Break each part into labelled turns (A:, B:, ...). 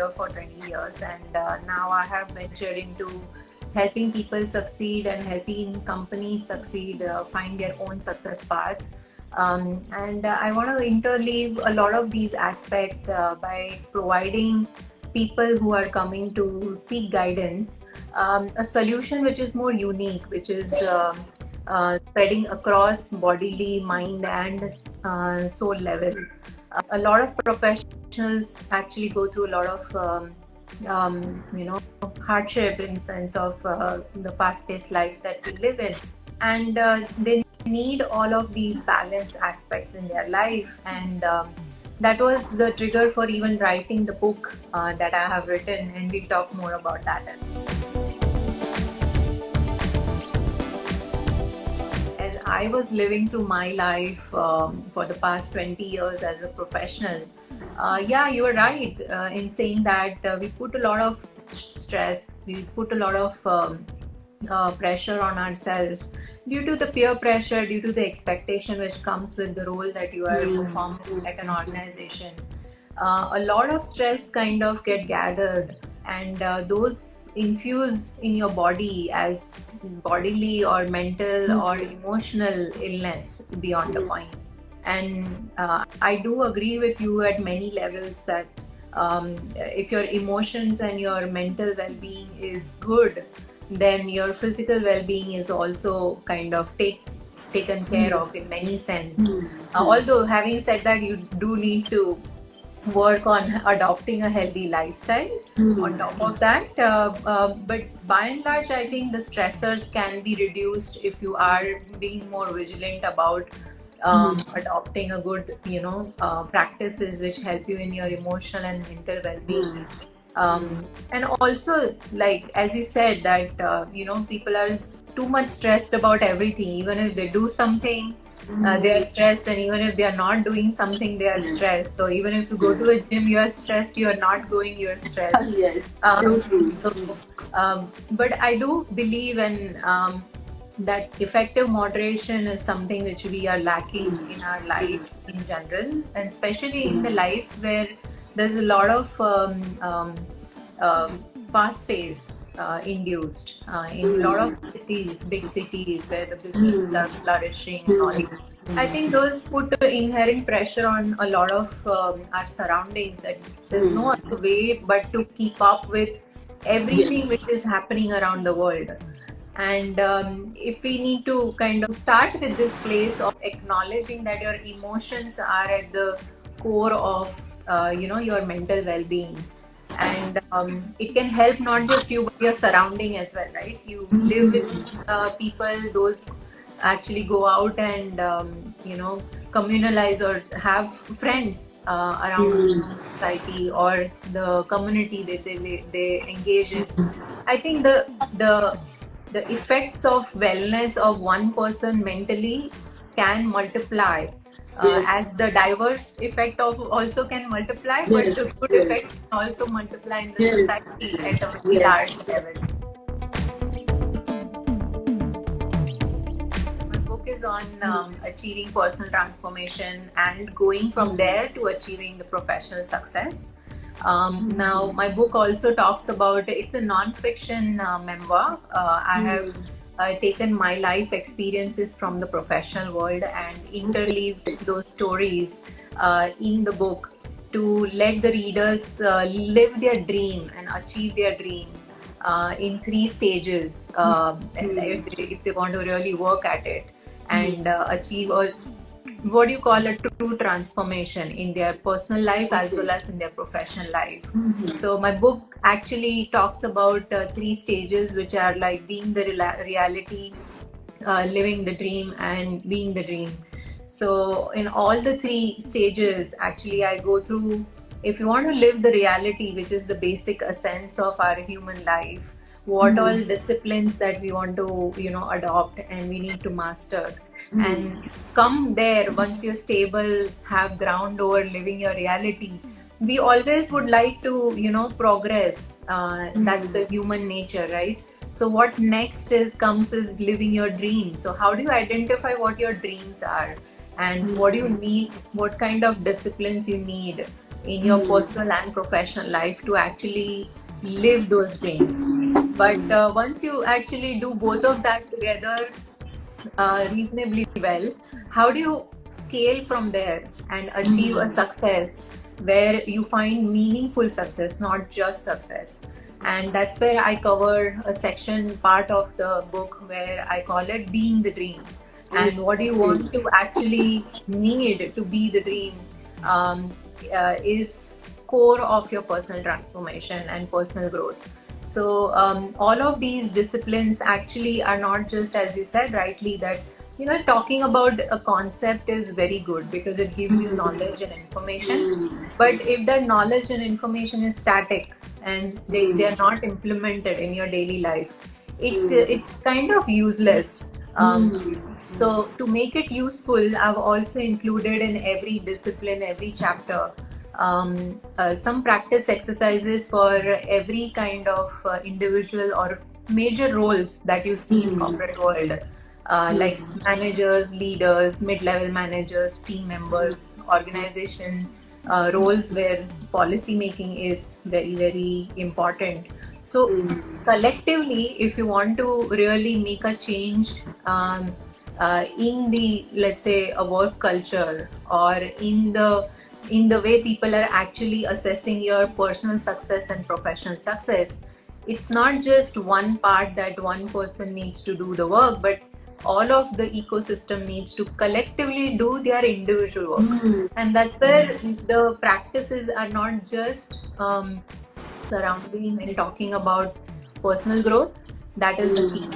A: leader for 20 years, and now I have ventured into helping people succeed and helping companies succeed, find their own success path. And I want to interleave a lot of these aspects by providing people who are coming to seek guidance a solution which is more unique, which is spreading across bodily, mind, and soul level. A lot of professionals actually go through a lot of hardship in sense of the fast-paced life that we live in, and they need all of these balance aspects in their life. And that was the trigger for even writing the book that I have written, and we'll talk more about that as well. As I was living through my life for the past 20 years as a professional, yeah, you are right in saying that we put a lot of stress, we put a lot of pressure on ourselves due to the peer pressure, due to the expectation which comes with the role that you are performing at an organization. A lot of stress kind of get gathered, and those infuse in your body as bodily or mental or emotional illness beyond a point. And I do agree with you at many levels that if your emotions and your mental well-being is good, then your physical well-being is also kind of taken care of in many sense. Although having said that, you do need to work on adopting a healthy lifestyle on top of that. But by and large, I think the stressors can be reduced if you are being more vigilant about adopting a good, practices which help you in your emotional and mental well-being. And also, like as you said, that people are too much stressed about everything. Even if they do something, they are stressed, and even if they are not doing something, they are stressed. So even if you go to a gym, you are stressed. You are not going, you are stressed.
B: Yes.
A: But I do believe in that effective moderation is something which we are lacking in our lives in general, and especially in the lives where there's a lot of fast pace induced in a lot of cities, big cities where the businesses are flourishing and all. I think those put inherent pressure on a lot of our surroundings, that there's no other way but to keep up with everything which is happening around the world. And if we need to kind of start with this place of acknowledging that your emotions are at the core of your mental well-being, and it can help not just you but your surrounding as well, right? You live with people, those actually go out and communalize or have friends around society or the community that they engage in. I think the effects of wellness of one person mentally can multiply as the diverse effect of also can multiply, but the good effects can also multiply in the society at a very large level. My book is on achieving personal transformation and going from there to achieving the professional success. Now, my book also talks about, it's a non-fiction memoir. I have taken my life experiences from the professional world and interleaved those stories in the book to let the readers live their dream and achieve their dream in 3 stages if they want to really work at it and achieve what do you call a true transformation in their personal life as well as in their professional life. So my book actually talks about 3 stages, which are like being the reality, living the dream, and being the dream. So in all the 3 stages, actually I go through, if you want to live the reality, which is the basic essence of our human life, what all disciplines that we want to adopt and we need to master. And come there, once you're stable, have ground over living your reality, we always would like to progress. That's the human nature, right? So what next comes is living your dream. So how do you identify what your dreams are and what do you need, what kind of disciplines you need in your personal and professional life to actually live those dreams. But once you actually do both of that together reasonably well, how do you scale from there and achieve a success where you find meaningful success, not just success? And that's where I cover a section part of the book where I call it being the dream. And what do you want to actually need to be the dream um, is core of your personal transformation and personal growth. So all of these disciplines actually are not just, as you said rightly, that talking about a concept is very good because it gives you knowledge and information. But if that knowledge and information is static and they are not implemented in your daily life, it's kind of useless. So to make it useful, I've also included in every discipline, every chapter, some practice exercises for every kind of individual or major roles that you see in corporate world, like managers, leaders, mid-level managers, team members, organization roles where policy making is very, very important. So collectively, if you want to really make a change in the, let's say, a work culture, or in the way people are actually assessing your personal success and professional success, it's not just one part that one person needs to do the work, but all of the ecosystem needs to collectively do their individual work. And that's where the practices are not just surrounding and talking about personal growth, that is the key,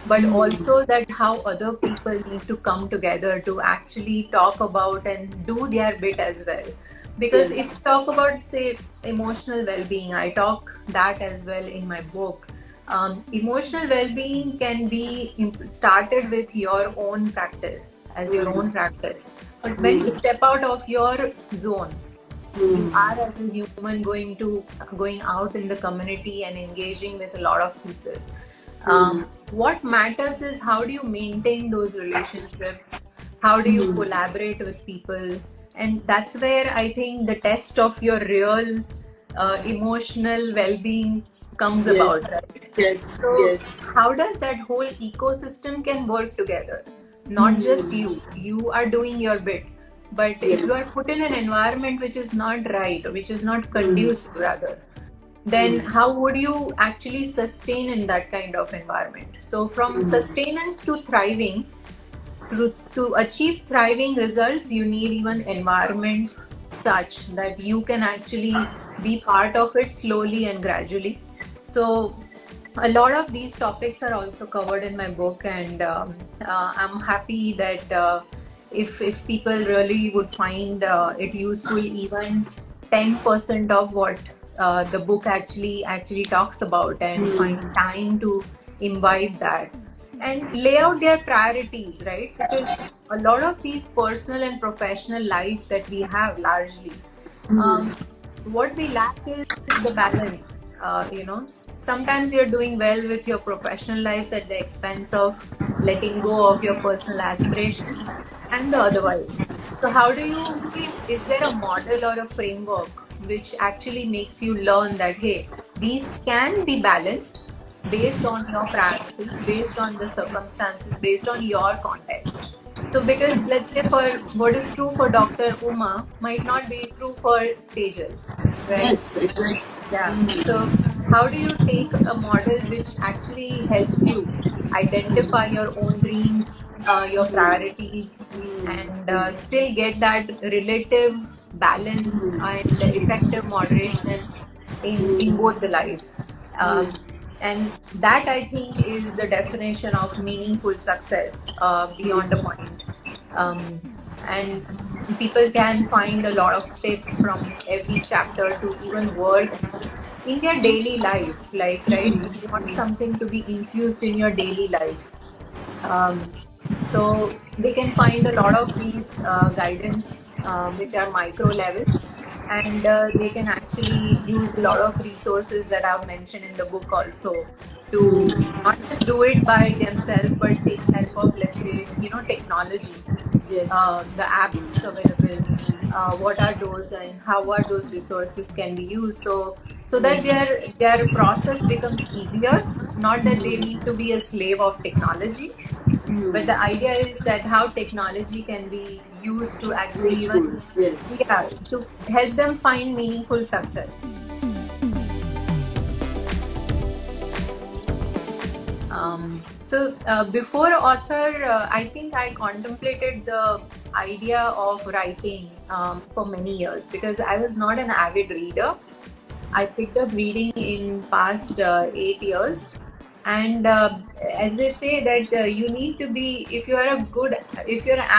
A: but also that how other people need to come together to actually talk about and do their bit as well. Because if you talk about, say, emotional well-being, I talk that as well in my book. Emotional well-being can be started with your own practice, as your own practice. But when you step out of your zone, you are as a human going out in the community and engaging with a lot of people. What matters is how do you maintain those relationships? How do you collaborate with people? And that's where I think the test of your real emotional well-being comes about, right? So how does that whole ecosystem can work together? Not just you are doing your bit, but if you are put in an environment which is not right, which is not conducive rather, then how would you actually sustain in that kind of environment? So from sustenance to thriving, to achieve thriving results, you need even environment such that you can actually be part of it slowly and gradually. So a lot of these topics are also covered in my book, and I'm happy that if people really would find it useful, even 10% of what the book actually talks about, and find time to imbibe that and lay out their priorities, right? Because a lot of these personal and professional life that we have largely, what we lack is the balance. Sometimes you're doing well with your professional lives at the expense of letting go of your personal aspirations and the otherwise. So how do you, is there a model or a framework which actually makes you learn that, hey, these can be balanced based on your priorities, based on the circumstances, based on your context? So because let's say for what is true for Dr. Uma might not be true for Tejal, right?
B: Yes, exactly.
A: Yeah. So how do you take a model which actually helps you identify your own dreams, your priorities, and still get that relative balance and effective moderation in both the lives? And that, I think, is the definition of meaningful success beyond a point. And people can find a lot of tips from every chapter to even work in their daily life, like, right, you want something to be infused in your daily life. So they can find a lot of these guidance which are micro level, and they can actually use a lot of resources that I've mentioned in the book also, to not just do it by themselves but take help of, let's say, technology,
B: Yes.
A: the apps available, what are those and how are those resources can be used, so that their process becomes easier. Not that they need to be a slave of technology, but the idea is that how technology can be used to actually even,
B: Useful. Yes.
A: yeah, to help them find meaningful success. Before author, I think I contemplated the idea of writing for many years because I was not an avid reader. I picked up reading in past 8 years, and as they say that you need to be, if you're an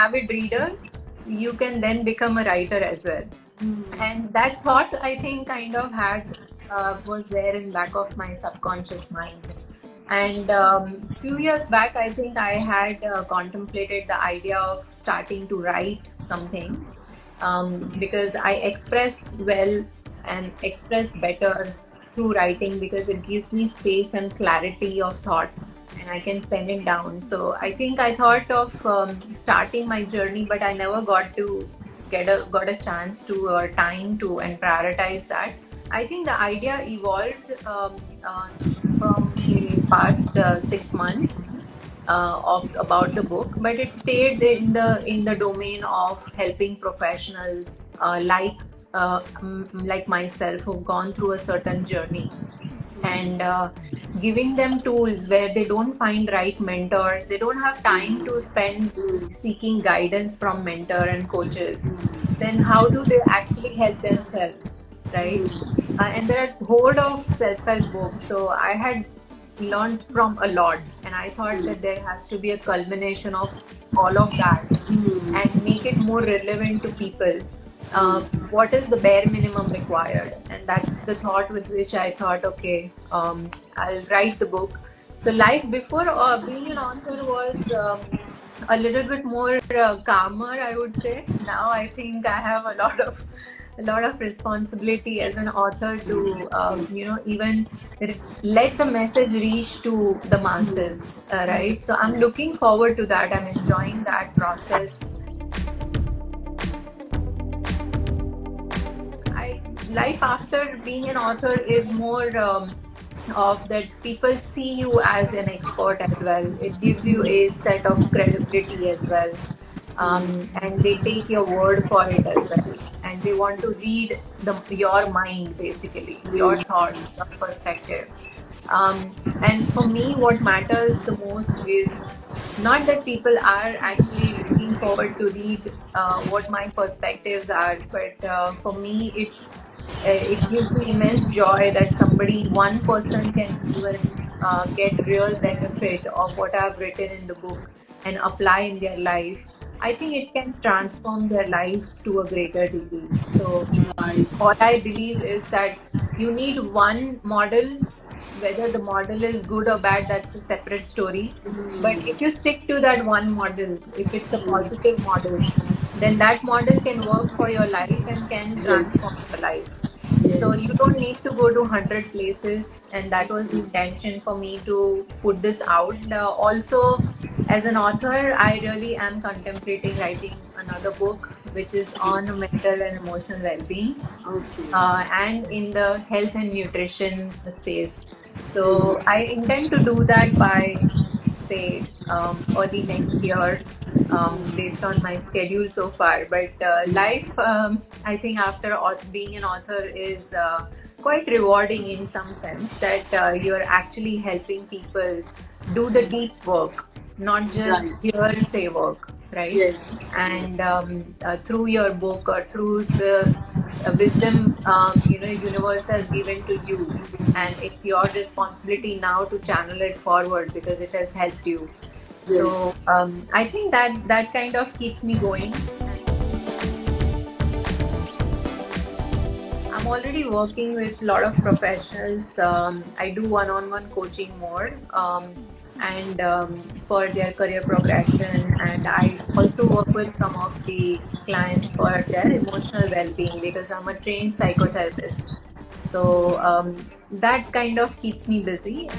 A: avid reader, you can then become a writer as well. And that thought, I think, kind of had was there in back of my subconscious mind. And few years back, I think I had contemplated the idea of starting to write something, because I express well and express better through writing because it gives me space and clarity of thought, and I can pen it down. So I think I thought of starting my journey, but I never got a chance to or time to and prioritize that. I think the idea evolved from say past 6 months of about the book, but it stayed in the domain of helping professionals like myself who've gone through a certain journey, and giving them tools where they don't find right mentors, they don't have time to spend seeking guidance from mentor and coaches. Then how do they actually help themselves, right? And there are horde of self-help books, so I had learned from a lot, and I thought that there has to be a culmination of all of that and make it more relevant to people. What is the bare minimum required? And that's the thought with which I thought, okay, I'll write the book. So life before being an author was a little bit more calmer, I would say. Now I think I have a lot of responsibility as an author to even let the message reach to the masses, right? So I'm looking forward to that. I'm enjoying that process. Life after being an author is more of that people see you as an expert as well. It gives you a set of credibility as well, and they take your word for it as well, and they want to read your mind, basically your thoughts, your perspective. And for me, what matters the most is not that people are actually looking forward to read what my perspectives are, but for me, it gives me immense joy that one person can even get real benefit of what I've written in the book and apply in their life. I think it can transform their life to a greater degree. So all I believe is that you need one model. Whether the model is good or bad, that's a separate story. But if you stick to that one model, if it's a positive model, then that model can work for your life and can transform
B: Yes.
A: your life. So you
B: Yes.
A: don't need to go to 100 places, and that was the intention for me to put this out. Also, as an author, I really am contemplating writing another book, which is on mental and emotional well-being,
B: Okay.
A: and in the health and nutrition space. So I intend to do that by say early next year, based on my schedule so far. But life, I think, after being an author is quite rewarding in some sense that you're actually helping people do the deep work, not just
B: Right.
A: hearsay work, right?
B: Yes.
A: And through your book or through the wisdom universe has given to you, and it's your responsibility now to channel it forward because it has helped you. So
B: Yes.
A: I think that kind of keeps me going. I'm already working with a lot of professionals. I do one-on-one coaching more, and for their career progression, and I also work with some of the clients for their emotional well-being because I'm a trained psychotherapist. So that kind of keeps me busy.